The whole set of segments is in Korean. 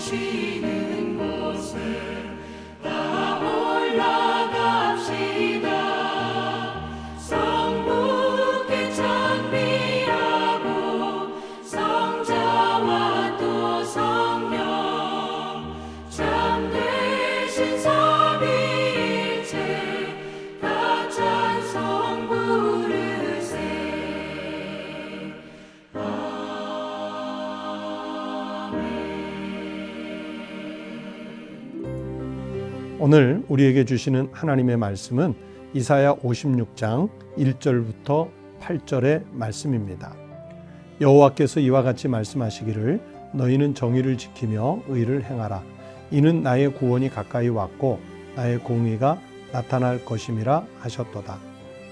쉬는 곳에 다 올라갑시다. 성부께 찬미하고 성자와 또 성령 참되신 삼위일체 다 찬송 부르세. 오늘 우리에게 주시는 하나님의 말씀은 이사야 56장 1절부터 8절의 말씀입니다. 여호와께서 이와 같이 말씀하시기를 너희는 정의를 지키며 의를 행하라. 이는 나의 구원이 가까이 왔고 나의 공의가 나타날 것임이라 하셨도다.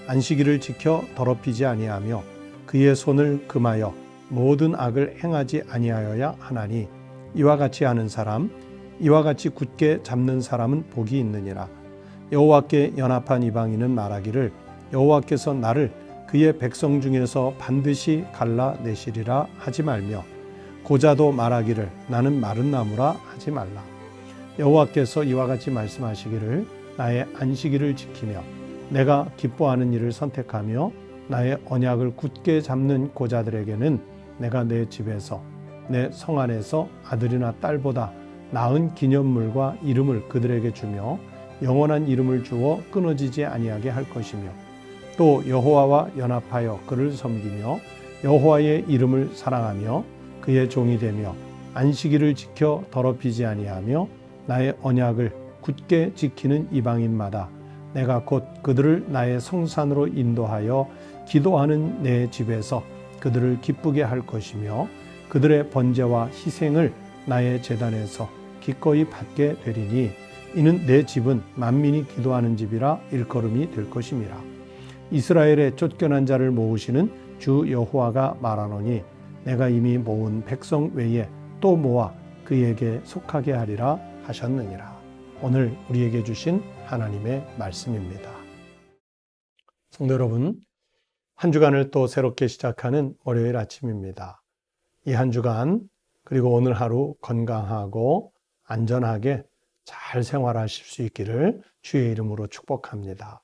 안식일을 지켜 더럽히지 아니하며 그의 손을 금하여 모든 악을 행하지 아니하여야 하나니 이와 같이 하는 사람 이와 같이 굳게 잡는 사람은 복이 있느니라. 여호와께 연합한 이방인은 말하기를 여호와께서 나를 그의 백성 중에서 반드시 갈라내시리라 하지 말며 고자도 말하기를 나는 마른 나무라 하지 말라. 여호와께서 이와 같이 말씀하시기를 나의 안식일을 지키며 내가 기뻐하는 일을 선택하며 나의 언약을 굳게 잡는 고자들에게는 내가 내 집에서 내 성 안에서 아들이나 딸보다 나은 기념물과 이름을 그들에게 주며 영원한 이름을 주어 끊어지지 아니하게 할 것이며 또 여호와와 연합하여 그를 섬기며 여호와의 이름을 사랑하며 그의 종이 되며 안식일을 지켜 더럽히지 아니하며 나의 언약을 굳게 지키는 이방인마다 내가 곧 그들을 나의 성산으로 인도하여 기도하는 내 집에서 그들을 기쁘게 할 것이며 그들의 번제와 희생을 나의 제단에서 기꺼이 받게 되리니 이는 내 집은 만민이 기도하는 집이라 일컬음이 될 것임이라. 이스라엘의 쫓겨난 자를 모으시는 주 여호와가 말하노니 내가 이미 모은 백성 외에 또 모아 그에게 속하게 하리라 하셨느니라. 오늘 우리에게 주신 하나님의 말씀입니다. 성도 여러분, 한 주간을 또 새롭게 시작하는 월요일 아침입니다. 이 한 주간 그리고 오늘 하루 건강하고 안전하게 잘 생활하실 수 있기를 주의 이름으로 축복합니다.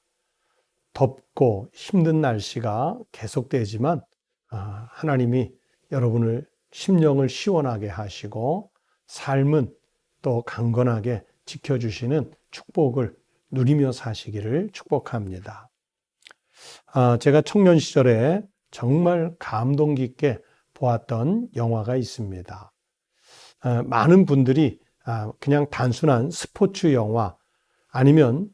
덥고 힘든 날씨가 계속되지만 하나님이 여러분을 심령을 시원하게 하시고 삶은 또 강건하게 지켜주시는 축복을 누리며 사시기를 축복합니다. 제가 청년 시절에 정말 감동 깊게 보았던 영화가 있습니다. 많은 분들이 그냥 단순한 스포츠 영화 아니면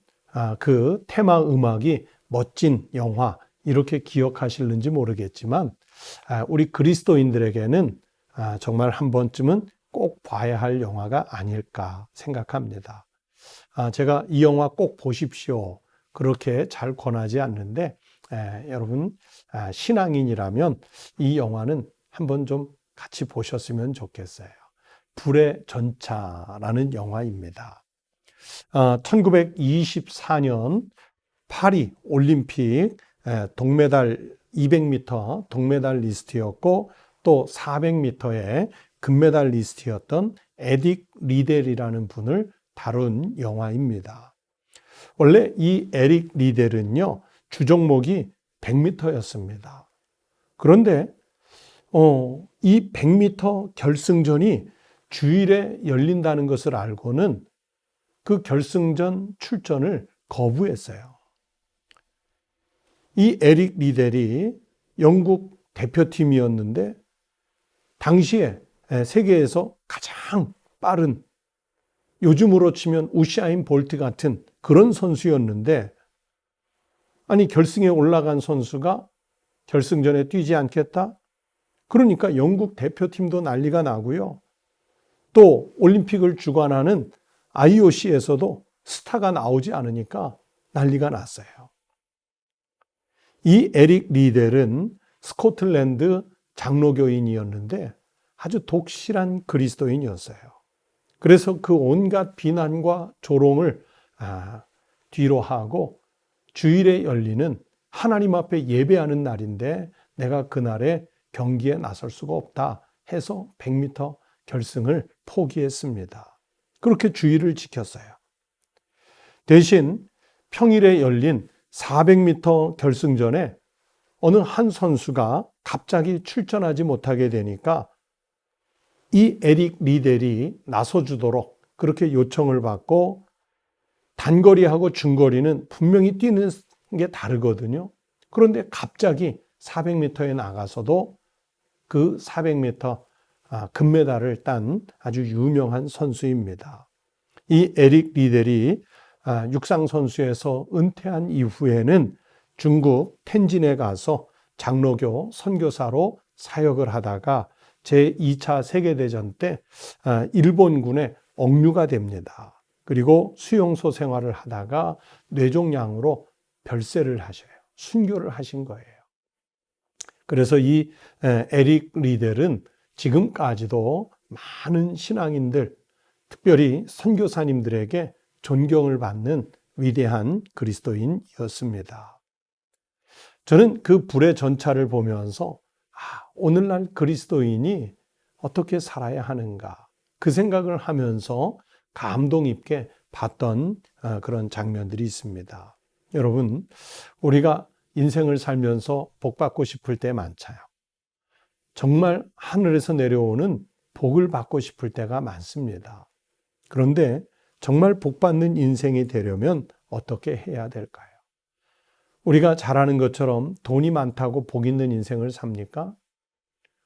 그 테마 음악이 멋진 영화 이렇게 기억하실는지 모르겠지만 우리 그리스도인들에게는 정말 한 번쯤은 꼭 봐야 할 영화가 아닐까 생각합니다. 제가 이 영화 꼭 보십시오 그렇게 잘 권하지 않는데 여러분 신앙인이라면 이 영화는 한번 좀 같이 보셨으면 좋겠어요. 불의 전차라는 영화입니다. 1924년 파리 올림픽 동메달 200m 동메달리스트였고 또 400m의 금메달리스트였던 에딕 리델이라는 분을 다룬 영화입니다. 원래 이 에릭 리델은요 주종목이 100m였습니다. 그런데 이 100m 결승전이 주일에 열린다는 것을 알고는 그 결승전 출전을 거부했어요. 이 에릭 리델이 영국 대표팀이었는데 당시에 세계에서 가장 빠른 요즘으로 치면 우사인 볼트 같은 그런 선수였는데 아니 결승에 올라간 선수가 결승전에 뛰지 않겠다? 그러니까 영국 대표팀도 난리가 나고요. 또 올림픽을 주관하는 IOC에서도 스타가 나오지 않으니까 난리가 났어요. 이 에릭 리델은 스코틀랜드 장로교인이었는데 아주 독실한 그리스도인이었어요. 그래서 그 온갖 비난과 조롱을 뒤로 하고 주일에 열리는 하나님 앞에 예배하는 날인데 내가 그날에 경기에 나설 수가 없다 해서 100m 결승을 포기했습니다. 그렇게 주의를 지켰어요. 대신 평일에 열린 400m 결승전에 어느 한 선수가 갑자기 출전하지 못하게 되니까 이 에릭 리델이 나서주도록 그렇게 요청을 받고, 단거리하고 중거리는 분명히 뛰는 게 다르거든요. 그런데 갑자기 400m에 나가서도 그 400m 금메달을 딴 아주 유명한 선수입니다. 이 에릭 리델이 육상 선수에서 은퇴한 이후에는 중국 텐진에 가서 장로교 선교사로 사역을 하다가 제2차 세계대전 때 일본군에 억류가 됩니다. 그리고 수용소 생활을 하다가 뇌종양으로 별세를 하셔요. 순교를 하신 거예요. 그래서 이 에릭 리델은 지금까지도 많은 신앙인들, 특별히 선교사님들에게 존경을 받는 위대한 그리스도인이었습니다. 저는 그 불의 전차를 보면서 오늘날 그리스도인이 어떻게 살아야 하는가, 그 생각을 하면서 감동 있게 봤던 그런 장면들이 있습니다. 여러분, 우리가 인생을 살면서 복 받고 싶을 때 많잖아요. 정말 하늘에서 내려오는 복을 받고 싶을 때가 많습니다. 그런데 정말 복 받는 인생이 되려면 어떻게 해야 될까요? 우리가 잘 아는 것처럼 돈이 많다고 복 있는 인생을 삽니까?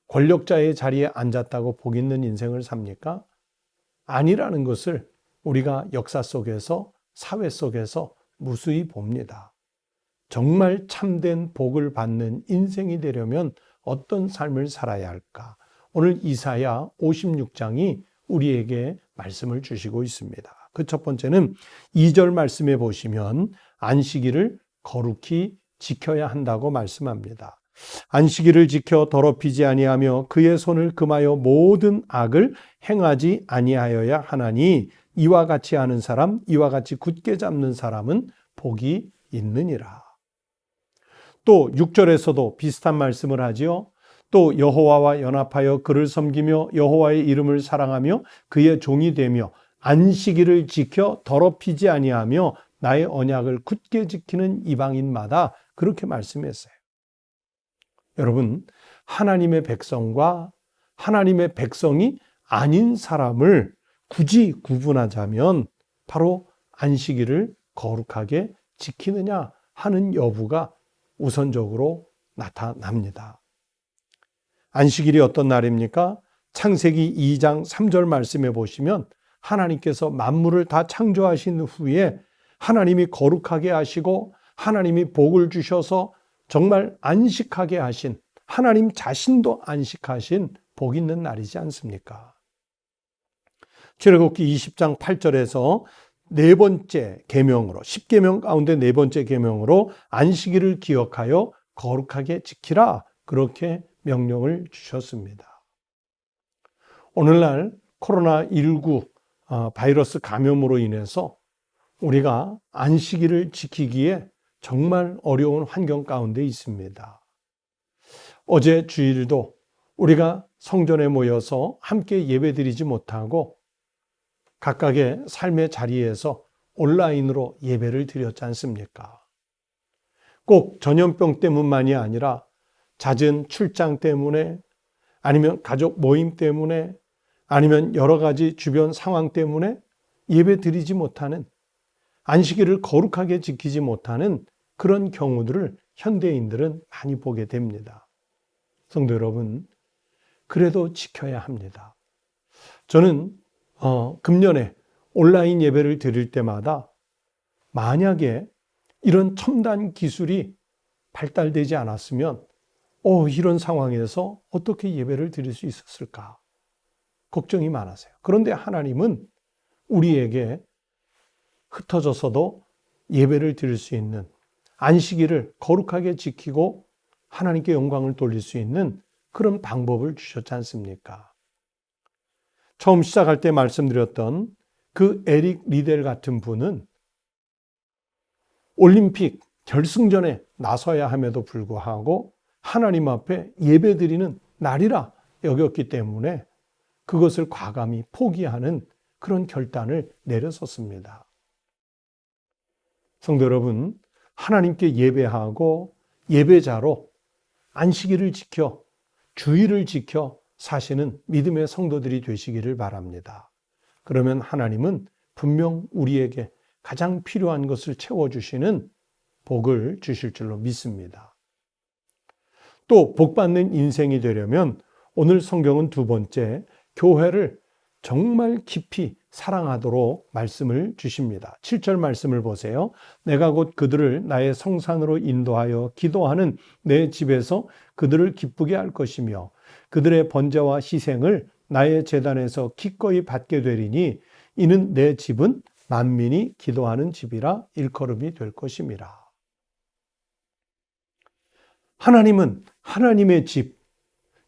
권력자의 자리에 앉았다고 복 있는 인생을 삽니까? 아니라는 것을 우리가 역사 속에서, 사회 속에서 무수히 봅니다. 정말 참된 복을 받는 인생이 되려면 어떤 삶을 살아야 할까? 오늘 이사야 56장이 우리에게 말씀을 주시고 있습니다. 그 첫 번째는 2절 말씀에 보시면 안식일을 거룩히 지켜야 한다고 말씀합니다. 안식일을 지켜 더럽히지 아니하며 그의 손을 금하여 모든 악을 행하지 아니하여야 하나니 이와 같이 하는 사람, 이와 같이 굳게 잡는 사람은 복이 있느니라. 또 6절에서도 비슷한 말씀을 하지요. 또 여호와와 연합하여 그를 섬기며 여호와의 이름을 사랑하며 그의 종이 되며 안식일을 지켜 더럽히지 아니하며 나의 언약을 굳게 지키는 이방인마다, 그렇게 말씀했어요. 여러분, 하나님의 백성과 하나님의 백성이 아닌 사람을 굳이 구분하자면 바로 안식일을 거룩하게 지키느냐 하는 여부가 우선적으로 나타납니다. 안식일이 어떤 날입니까? 창세기 2장 3절 말씀에 보시면 하나님께서 만물을 다 창조하신 후에 하나님이 거룩하게 하시고 하나님이 복을 주셔서 정말 안식하게 하신, 하나님 자신도 안식하신 복 있는 날이지 않습니까? 출애굽기 20장 8절에서 네 번째 계명으로, 10계명 가운데 네 번째 계명으로 안식일을 기억하여 거룩하게 지키라, 그렇게 명령을 주셨습니다. 오늘날 코로나19 바이러스 감염으로 인해서 우리가 안식일을 지키기에 정말 어려운 환경 가운데 있습니다. 어제 주일도 우리가 성전에 모여서 함께 예배드리지 못하고 각각의 삶의 자리에서 온라인으로 예배를 드렸지 않습니까? 꼭 전염병 때문만이 아니라 잦은 출장 때문에, 아니면 가족 모임 때문에, 아니면 여러 가지 주변 상황 때문에 예배 드리지 못하는, 안식일을 거룩하게 지키지 못하는 그런 경우들을 현대인들은 많이 보게 됩니다. 성도 여러분, 그래도 지켜야 합니다. 저는 금년에 온라인 예배를 드릴 때마다 만약에 이런 첨단 기술이 발달되지 않았으면 이런 상황에서 어떻게 예배를 드릴 수 있었을까? 걱정이 많았어요. 그런데 하나님은 우리에게 흩어져서도 예배를 드릴 수 있는, 안식일을 거룩하게 지키고 하나님께 영광을 돌릴 수 있는 그런 방법을 주셨지 않습니까? 처음 시작할 때 말씀드렸던 그 에릭 리델 같은 분은 올림픽 결승전에 나서야 함에도 불구하고 하나님 앞에 예배드리는 날이라 여겼기 때문에 그것을 과감히 포기하는 그런 결단을 내렸었습니다. 성도 여러분, 하나님께 예배하고 예배자로 안식일을 지켜 주일을 지켜 사시는 믿음의 성도들이 되시기를 바랍니다. 그러면 하나님은 분명 우리에게 가장 필요한 것을 채워주시는 복을 주실 줄로 믿습니다. 또 복받는 인생이 되려면 오늘 성경은 두 번째, 교회를 정말 깊이 사랑하도록 말씀을 주십니다. 7절 말씀을 보세요. 내가 곧 그들을 나의 성산으로 인도하여 기도하는 내 집에서 그들을 기쁘게 할 것이며 그들의 번제와 희생을 나의 제단에서 기꺼이 받게 되리니 이는 내 집은 만민이 기도하는 집이라 일컬음이 될 것임이라. 하나님은 하나님의 집,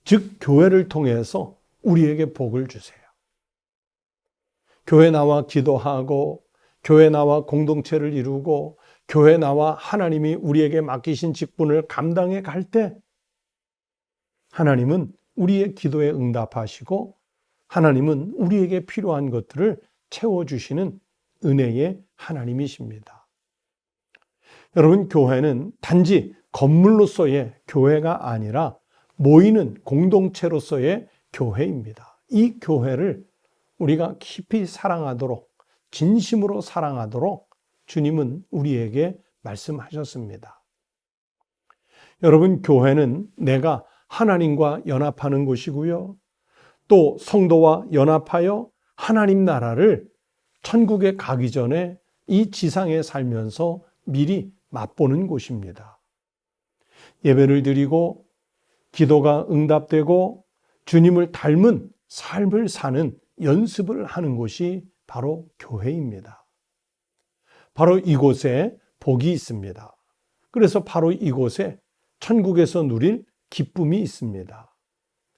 즉 교회를 통해서 우리에게 복을 주세요. 교회 나와 기도하고 교회 나와 공동체를 이루고 교회 나와 하나님이 우리에게 맡기신 직분을 감당해 갈 때 하나님은 우리의 기도에 응답하시고 하나님은 우리에게 필요한 것들을 채워주시는 은혜의 하나님이십니다. 여러분, 교회는 단지 건물로서의 교회가 아니라 모이는 공동체로서의 교회입니다. 이 교회를 우리가 깊이 사랑하도록, 진심으로 사랑하도록 주님은 우리에게 말씀하셨습니다. 여러분, 교회는 내가 하나님과 연합하는 곳이고요. 또 성도와 연합하여 하나님 나라를 천국에 가기 전에 이 지상에 살면서 미리 맛보는 곳입니다. 예배를 드리고 기도가 응답되고 주님을 닮은 삶을 사는 연습을 하는 곳이 바로 교회입니다. 바로 이곳에 복이 있습니다. 그래서 바로 이곳에 천국에서 누릴 기쁨이 있습니다.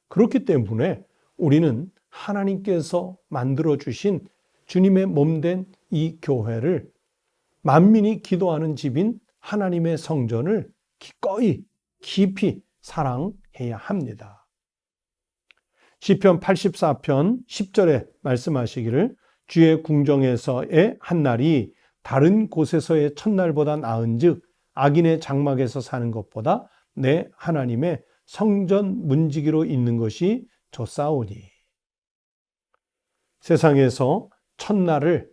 그렇기 때문에 우리는 하나님께서 만들어주신 주님의 몸된 이 교회를 만민이 기도하는 집인 하나님의 성전을 기꺼이 깊이 사랑해야 합니다. 시편 84편 10절에 말씀하시기를 주의 궁정에서의 한 날이 다른 곳에서의 첫날보다 나은즉 악인의 장막에서 사는 것보다 내 하나님의 성전 문지기로 있는 것이 좋사오니. 세상에서 첫날을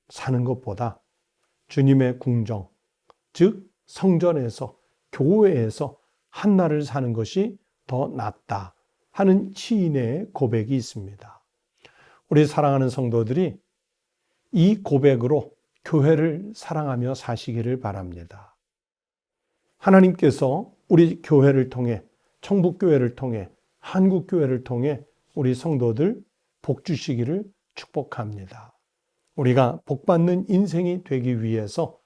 사는 것보다 주님의 궁정, 즉 성전에서 교회에서 한 날을 사는 것이 더 낫다 하는 시인의 고백이 있습니다. 우리 사랑하는 성도들이 이 고백으로 교회를 사랑하며 사시기를 바랍니다. 하나님께서 우리 교회를 통해, 청북교회를 통해, 한국교회를 통해 우리 성도들 복 주시기를 축복합니다. 우리가 복받는 인생이 되기 위해서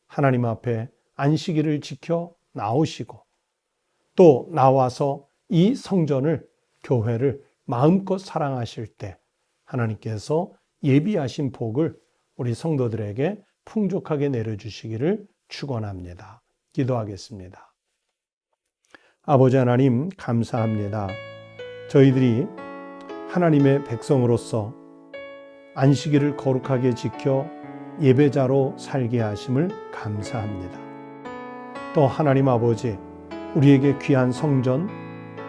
하나님 앞에 안식일을 지켜 나오시고 또 나와서 이 성전을, 교회를 마음껏 사랑하실 때 하나님께서 예비하신 복을 우리 성도들에게 풍족하게 내려주시기를 축원합니다. 기도하겠습니다. 아버지 하나님, 감사합니다. 저희들이 하나님의 백성으로서 안식일을 거룩하게 지켜 예배자로 살게 하심을 감사합니다. 또 하나님 아버지, 우리에게 귀한 성전,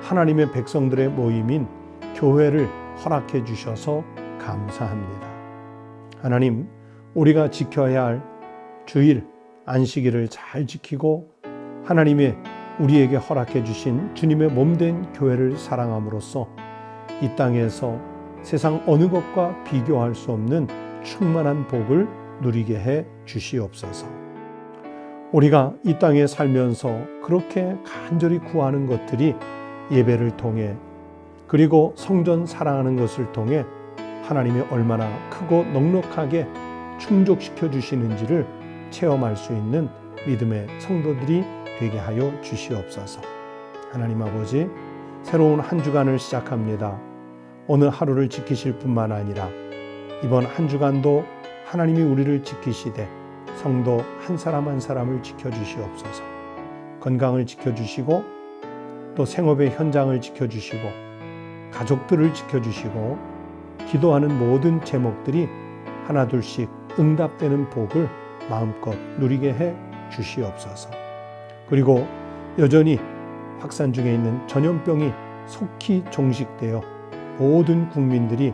하나님의 백성들의 모임인 교회를 허락해 주셔서 감사합니다. 하나님, 우리가 지켜야 할 주일, 안식일을 잘 지키고 하나님의 우리에게 허락해 주신 주님의 몸된 교회를 사랑함으로써 이 땅에서 세상 어느 것과 비교할 수 없는 충만한 복을 누리게 해 주시옵소서. 우리가 이 땅에 살면서 그렇게 간절히 구하는 것들이 예배를 통해 그리고 성전 사랑하는 것을 통해 하나님이 얼마나 크고 넉넉하게 충족시켜 주시는지를 체험할 수 있는 믿음의 성도들이 되게 하여 주시옵소서. 하나님 아버지, 새로운 한 주간을 시작합니다. 오늘 하루를 지키실 뿐만 아니라 이번 한 주간도 하나님이 우리를 지키시되 성도 한 사람 한 사람을 지켜주시옵소서. 건강을 지켜주시고 또 생업의 현장을 지켜주시고 가족들을 지켜주시고 기도하는 모든 제목들이 하나둘씩 응답되는 복을 마음껏 누리게 해 주시옵소서. 그리고 여전히 확산 중에 있는 전염병이 속히 종식되어 모든 국민들이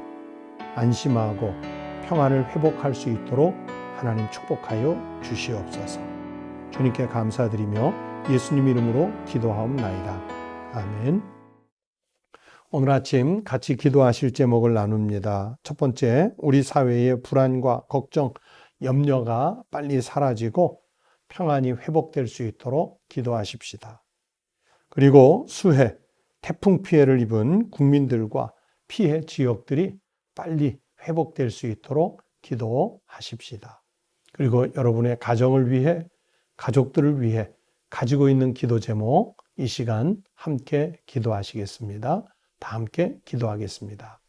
안심하고 평안을 회복할 수 있도록 하나님 축복하여 주시옵소서. 주님께 감사드리며 예수님 이름으로 기도하옵나이다. 아멘. 오늘 아침 같이 기도하실 제목을 나눕니다. 첫 번째, 우리 사회의 불안과 걱정, 염려가 빨리 사라지고 평안이 회복될 수 있도록 기도하십시다. 그리고 수해, 태풍 피해를 입은 국민들과 피해 지역들이 빨리 회복될 수 있도록 기도하십시다. 그리고 여러분의 가정을 위해, 가족들을 위해 가지고 있는 기도 제목 이 시간 함께 기도하시겠습니다. 다 함께 기도하겠습니다.